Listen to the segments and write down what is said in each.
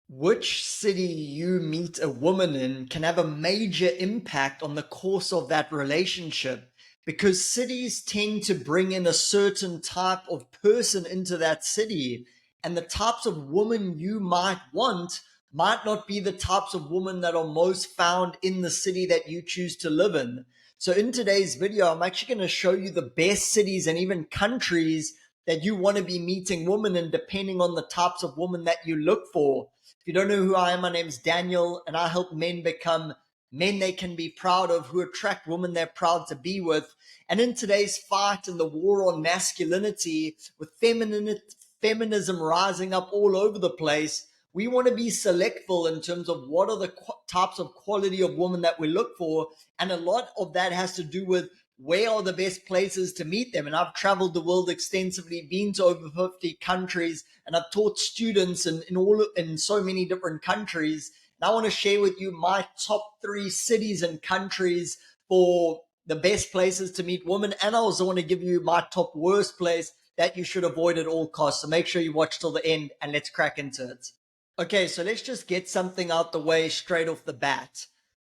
Which city you meet a woman in can have a major impact on the course of that relationship because cities tend to bring in a certain type of person into that city. And the types of woman you might want might not be the types of women that are most found in the city that you choose to live in. So, in today's video, I'm actually going to show you the best cities and even countries that you want to be meeting women in, depending on the types of women that you look for. If you don't know who I am, my name's Daniel, and I help men become men they can be proud of, who attract women they're proud to be with. And in today's fight and the war on masculinity, with feminism rising up all over the place, we want to be selectful in terms of what are the types of quality of women that we look for. And a lot of that has to do with where are the best places to meet them. And I've traveled the world extensively, been to over 50 countries, and I've taught students in so many different countries. And I want to share with you my top 3 cities and countries for the best places to meet women. And I also want to give you my top worst place that you should avoid at all costs. So make sure you watch till the end and let's crack into it. Okay, so let's just get something out the way straight off the bat.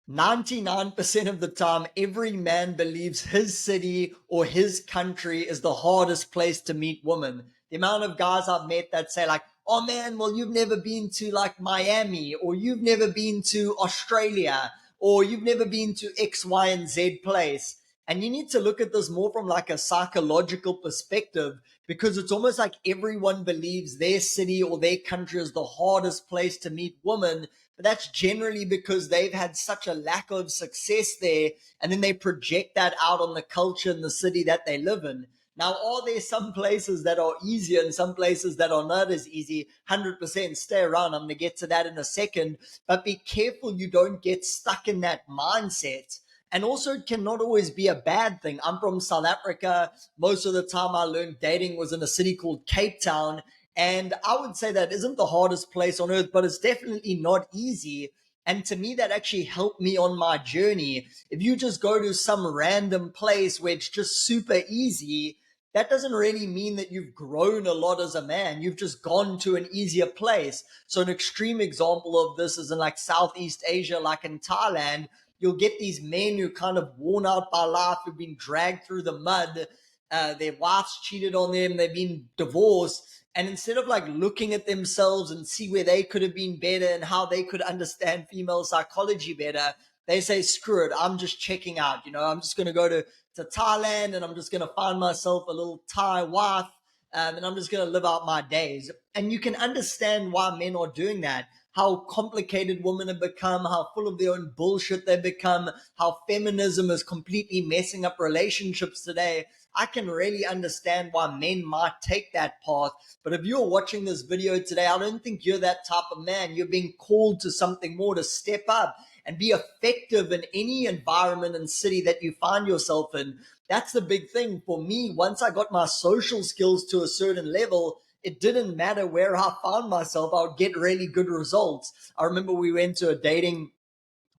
99% of the time, every man believes his city or his country is the hardest place to meet women. The amount of guys I've met that say, like, oh man, well, you've never been to like Miami, or you've never been to Australia, or you've never been to X, Y, and Z place. And you need to look at this more from like a psychological perspective, because it's almost like everyone believes their city or their country is the hardest place to meet women. But that's generally because they've had such a lack of success there, and then they project that out on the culture in the city that they live in. Now, are there some places that are easier and some places that are not as easy? 100%. Stay around. I'm going to get to that in a second. But be careful you don't get stuck in that mindset. And also, it cannot always be a bad thing. I'm from South Africa. Most of the time I learned dating was in a city called Cape Town. And I would say that isn't the hardest place on earth, but it's definitely not easy. And to me, that actually helped me on my journey. If you just go to some random place where it's just super easy, that doesn't really mean that you've grown a lot as a man. You've just gone to an easier place. So an extreme example of this is in like Southeast Asia, like in Thailand. You'll get these men who kind of worn out by life, who've been dragged through the mud. Their wives cheated on them. They've been divorced. And instead of like looking at themselves and see where they could have been better and how they could understand female psychology better, they say, screw it, I'm just checking out. I'm just going to go to Thailand, and I'm just going to find myself a little Thai wife, and I'm just going to live out my days. And you can understand why men are doing that, how complicated women have become, how full of their own bullshit they've become, how feminism is completely messing up relationships today. I can really understand why men might take that path. But if you're watching this video today, I don't think you're that type of man. You're being called to something more, to step up and be effective in any environment and city that you find yourself in. That's the big thing for me. Once I got my social skills to a certain level, it didn't matter where I found myself, I would get really good results. I remember we went to a dating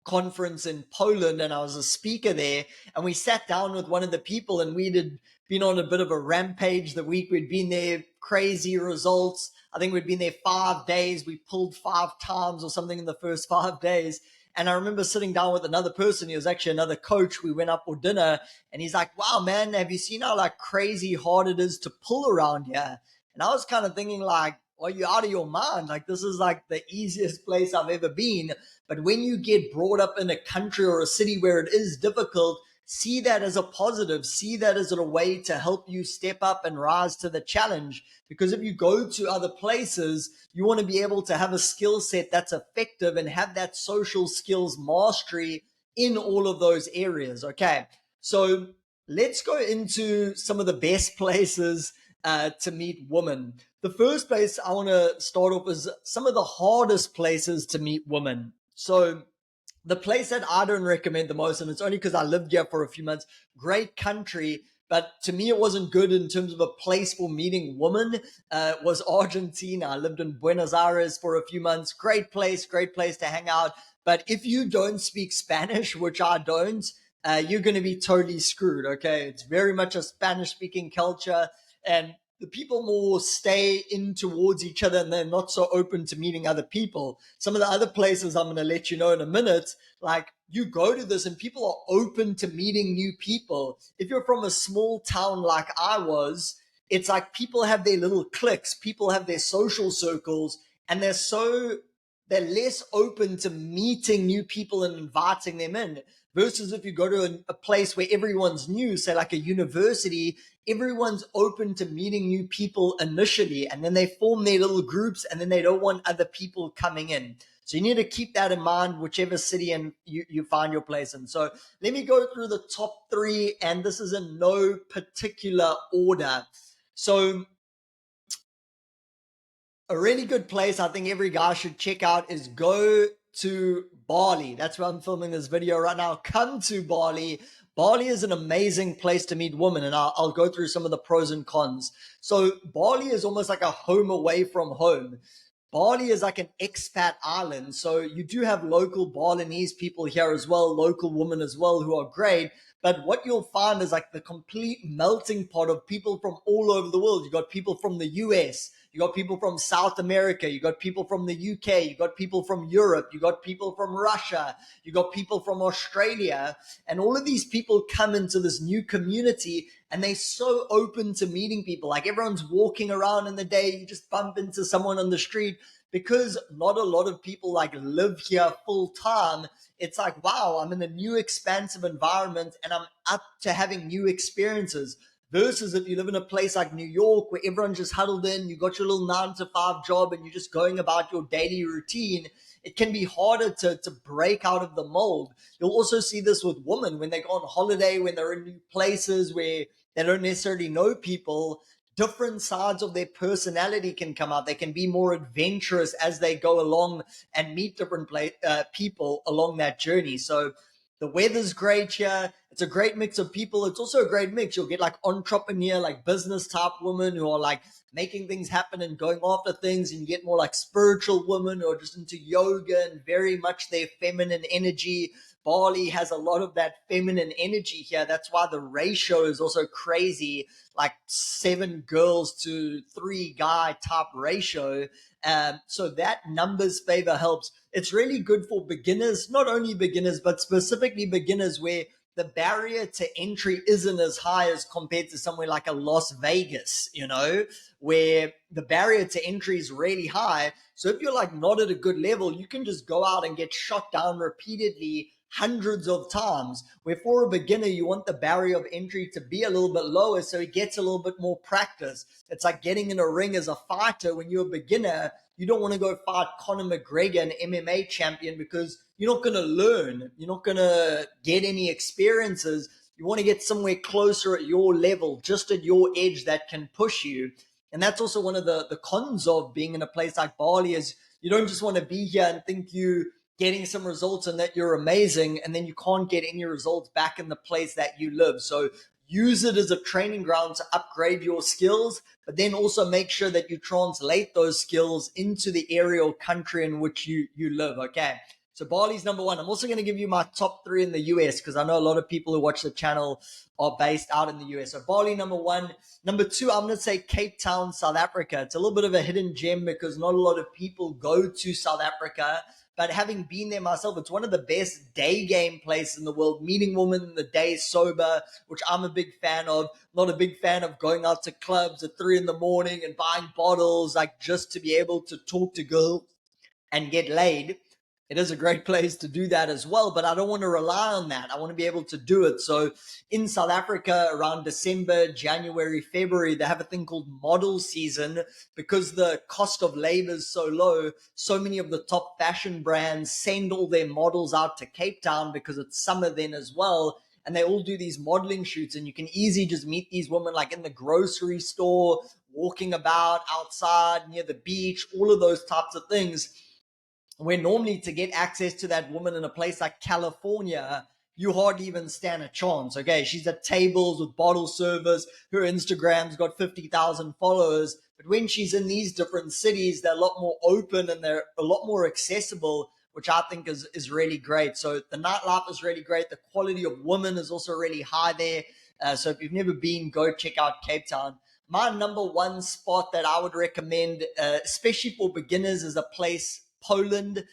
conference in Poland, and I was a speaker there, and we sat down with one of the people, and we had been on a bit of a rampage the week we'd been there. Crazy results. I think we'd been there 5 days. We pulled 5 times or something in the first 5 days. And I remember sitting down with another person. He was actually another coach. We went up for dinner, and he's like, wow, man, have you seen how like crazy hard it is to pull around here? And I was kind of thinking like, are you out of your mind? Like, this is like the easiest place I've ever been. But when you get brought up in a country or a city where it is difficult, see that as a positive, see that as a way to help you step up and rise to the challenge. Because if you go to other places, you want to be able to have a skill set that's effective and have that social skills mastery in all of those areas. Okay. So let's go into some of the best places to meet women. The first place I want to start off is some of the hardest places to meet women. So the place that I don't recommend the most, and it's only because I lived here for a few months, great country, but to me it wasn't good in terms of a place for meeting women, was Argentina. I lived in Buenos Aires for a few months. Great place to hang out. But if you don't speak Spanish, which I don't, you're going to be totally screwed, okay? It's very much a Spanish-speaking culture, and the people more stay in towards each other and they're not so open to meeting other people. Some of the other places I'm going to let you know in a minute, like you go to this and people are open to meeting new people. If you're from a small town like I was, it's like people have their little cliques, people have their social circles, and they're less open to meeting new people and inviting them in. Versus if you go to a place where everyone's new, say like a university, everyone's open to meeting new people initially, and then they form their little groups, and then they don't want other people coming in. So you need to keep that in mind, whichever city and you find your place in. So let me go through the top three, and this is in no particular order. So a really good place I think every guy should check out is go to Bali. That's where I'm filming this video right now. Come to Bali. Bali is an amazing place to meet women, and I'll go through some of the pros and cons. So Bali is almost like a home away from home. Bali is like an expat island. So you do have local Balinese people here as well, local women as well, who are great. But what you'll find is like the complete melting pot of people from all over the world. You got people from the US, you got people from South America, you got people from the UK, you got people from Europe, you got people from Russia, you got people from Australia. And all of these people come into this new community and they're so open to meeting people. Like everyone's walking around in the day, you just bump into someone on the street because not a lot of people like live here full time. It's like, wow, I'm in a new expansive environment and I'm up to having new experiences. Versus if you live in a place like New York where everyone's just huddled in, you got your little 9 to 5 job and you're just going about your daily routine, it can be harder to break out of the mold. You'll also see this with women when they go on holiday, when they're in new places where they don't necessarily know people. Different sides of their personality can come out. They can be more adventurous as they go along and meet different people along that journey. So the weather's great here. It's a great mix of people. It's also a great mix. You'll get like entrepreneur, like business type women who are like making things happen and going after things. And you get more like spiritual women who are just into yoga and very much their feminine energy. Bali has a lot of that feminine energy here. That's why the ratio is also crazy, like 7 girls to 3 guy type ratio. So that numbers favor helps. It's really good for beginners, not only beginners, but specifically beginners where the barrier to entry isn't as high as compared to somewhere like a Las Vegas, where the barrier to entry is really high. So if you're like not at a good level, you can just go out and get shot down repeatedly hundreds of times. Where for a beginner, you want the barrier of entry to be a little bit lower so he gets a little bit more practice. It's like getting in a ring as a fighter. When you're a beginner, you don't want to go fight Conor McGregor, an MMA champion, because you're not going to learn. You're not going to get any experiences. You want to get somewhere closer at your level, just at your edge that can push you. And that's also one of the cons of being in a place like Bali is you don't just want to be here and think you getting some results and that you're amazing, and then you can't get any results back in the place that you live. So use it as a training ground to upgrade your skills, but then also make sure that you translate those skills into the area or country in which you live. Okay. So Bali's number one. I'm also going to give you my top 3 in the US because I know a lot of people who watch the channel are based out in the US. So Bali, number 1. Number 2, I'm going to say Cape Town, South Africa. It's a little bit of a hidden gem because not a lot of people go to South Africa. But having been there myself, it's one of the best day game places in the world. Meeting women in the day sober, which I'm a big fan of. Not a big fan of going out to clubs at 3 in the morning and buying bottles, like just to be able to talk to girls and get laid. It is a great place to do that as well, but I don't want to rely on that. I want to be able to do it. So in South Africa, around December, January, February, they have a thing called model season because the cost of labor is so low. So many of the top fashion brands send all their models out to Cape Town because it's summer then as well. And they all do these modeling shoots, and you can easily just meet these women like in the grocery store, walking about outside near the beach, all of those types of things. Where normally to get access to that woman in a place like California, you hardly even stand a chance. Okay, she's at tables with bottle service. Her Instagram's got 50,000 followers. But when she's in these different cities, they're a lot more open and they're a lot more accessible, which I think is really great. So the nightlife is really great. The quality of women is also really high there. So if you've never been, go check out Cape Town. My number one spot that I would recommend, especially for beginners, is a place, Poland.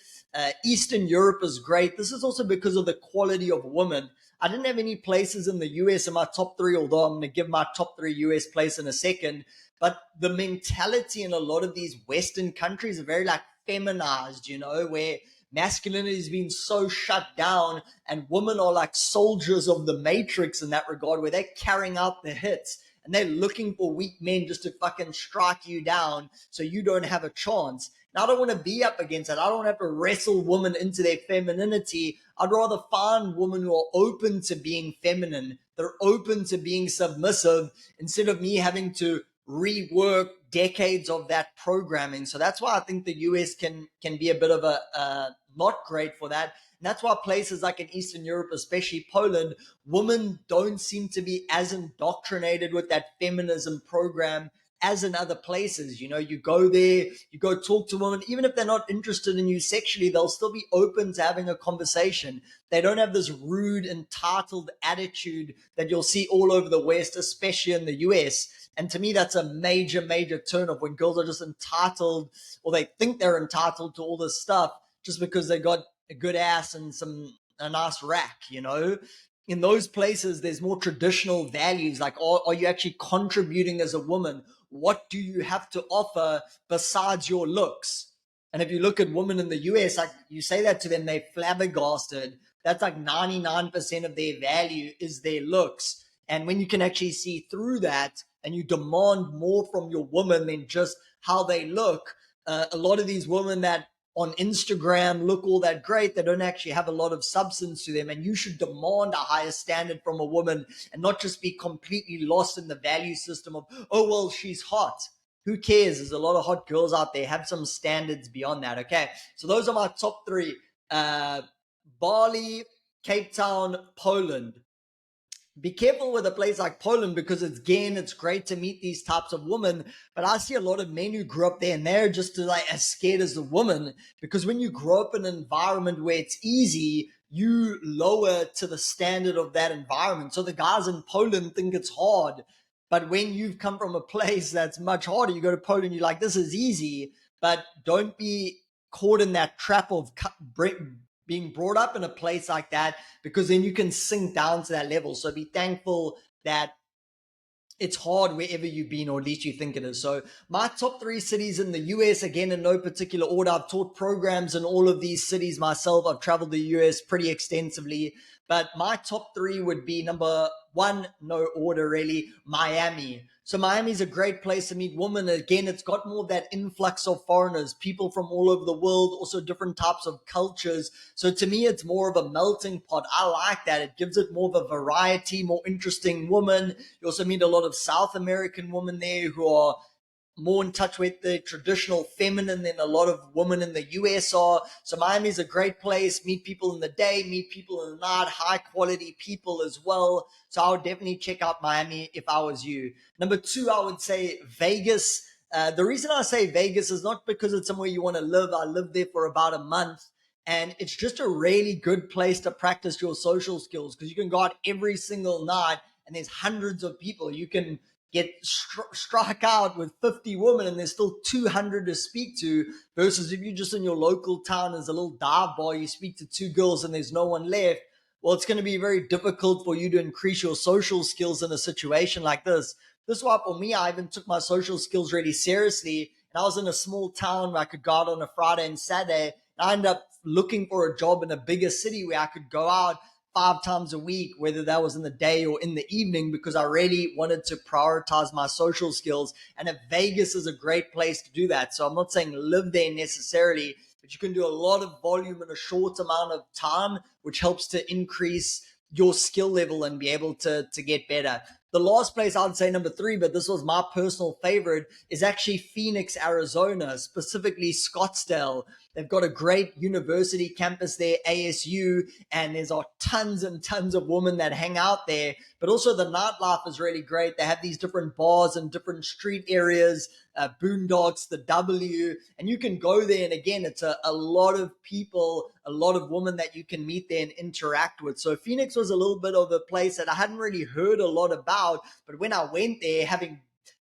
Eastern Europe is great. This is also because of the quality of women. I didn't have any places in the US in my top three, although I'm going to give my top three US place in a second. But the mentality in a lot of these Western countries are very like feminized, where masculinity has been so shut down and women are like soldiers of the matrix in that regard, where they're carrying out the hits and they're looking for weak men just to fucking strike you down so you don't have a chance. And I don't want to be up against that. I don't have to wrestle women into their femininity. I'd rather find women who are open to being feminine. They're open to being submissive instead of me having to rework decades of that programming. So that's why I think the US can be a bit of a not great for that. And that's why places like in Eastern Europe, especially Poland, women don't seem to be as indoctrinated with that feminism program as in other places. You go there, you go talk to women, even if they're not interested in you sexually, they'll still be open to having a conversation. They don't have this rude, entitled attitude that you'll see all over the West, especially in the US. And to me, that's a major, major turn off when girls are just entitled, or they think they're entitled to all this stuff just because they got a good ass and a nice rack. In those places, there's more traditional values. Like, are you actually contributing as a woman? What do you have to offer besides your looks? And if you look at women in the US, like you say that to them, they're flabbergasted. That's like 99% of their value is their looks. And when you can actually see through that and you demand more from your woman than just how they look, a lot of these women that on Instagram look all that great, they don't actually have a lot of substance to them. And you should demand a higher standard from a woman and not just be completely lost in the value system of, oh, well, she's hot. Who cares? There's a lot of hot girls out there. Have some standards beyond that. Okay. So those are my top three. Bali, Cape Town, Poland. Be careful with a place like Poland because it's great to meet these types of women, but I see a lot of men who grew up there and they're just like as scared as the woman, because when you grow up in an environment where it's easy, you lower to the standard of that environment. So the guys in Poland think it's hard, but when you've come from a place that's much harder, you go to Poland, you're like, this is easy, but don't be caught in that trap of being brought up in a place like that, because then you can sink down to that level. So be thankful that it's hard wherever you've been, or at least you think it is. So my top three cities in the US, again, in no particular order. I've taught programs in all of these cities myself. I've traveled the US pretty extensively, but my top three would be number one, no order really, Miami. So Miami is a great place to meet women. Again, it's got more of that influx of foreigners, people from all over the world, also different types of cultures. So to me, it's more of a melting pot. I like that. It gives it more of a variety, more interesting women. You also meet a lot of South American women there who are more in touch with the traditional feminine than a lot of women in the US are. So Miami is a great place. Meet people in the day, meet people in the night, high quality people as well. So I would definitely check out Miami if I was you. Number two, I would say Vegas. The reason I say Vegas is not because it's somewhere you want to live. I lived there for about a month. And it's just a really good place to practice your social skills, because you can go out every single night and there's hundreds of people. You can get strike out with 50 women and there's still 200 to speak to, versus if you're just in your local town, there's a little dive bar, you speak to two girls and there's no one left. Well, it's going to be very difficult for you to increase your social skills in a situation like this. This is why for me, I even took my social skills really seriously. And I was in a small town where I could go out on a Friday and Saturday. And I ended up looking for a job in a bigger city where I could go out 5 times a week, whether that was in the day or in the evening, because I really wanted to prioritize my social skills. And if Vegas is a great place to do that. So I'm not saying live there necessarily, but you can do a lot of volume in a short amount of time, which helps to increase your skill level and be able to get better. The last place I'd say number three, but this was my personal favorite, is actually Phoenix, Arizona, specifically Scottsdale. They've got a great university campus there, ASU, and there's tons and tons of women that hang out there. But also the nightlife is really great. They have these different bars and different street areas, Boondocks, the W, and you can go there. And again, it's a lot of people, a lot of women that you can meet there and interact with. So Phoenix was a little bit of a place that I hadn't really heard a lot about, but when I went there, having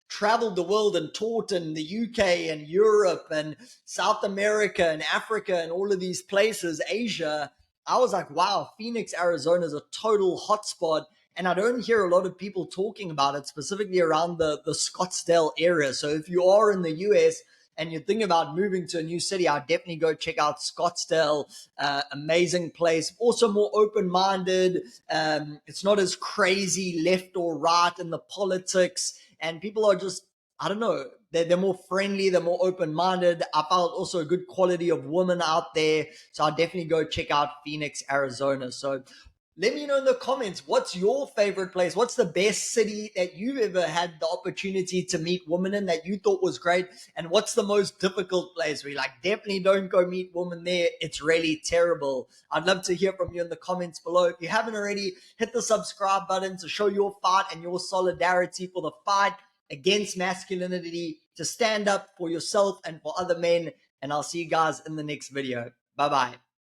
traveled the world and taught in the UK and Europe and South America and Africa and all of these places, Asia, I was like, wow, Phoenix, Arizona is a total hotspot. And I don't hear a lot of people talking about it, specifically around the Scottsdale area. So if you are in the US and you're thinking about moving to a new city, I'd definitely go check out Scottsdale. Amazing place. Also more open-minded. It's not as crazy left or right in the politics. And people are just, I don't know, they're more friendly, they're more open-minded. I felt also a good quality of women out there. So I'll definitely go check out Phoenix, Arizona. So let me know in the comments, what's your favorite place? What's the best city that you've ever had the opportunity to meet women in that you thought was great? And what's the most difficult place where you're like, definitely don't go meet women there. It's really terrible. I'd love to hear from you in the comments below. If you haven't already, hit the subscribe button to show your fight and your solidarity for the fight against masculinity, to stand up for yourself and for other men. And I'll see you guys in the next video. Bye-bye.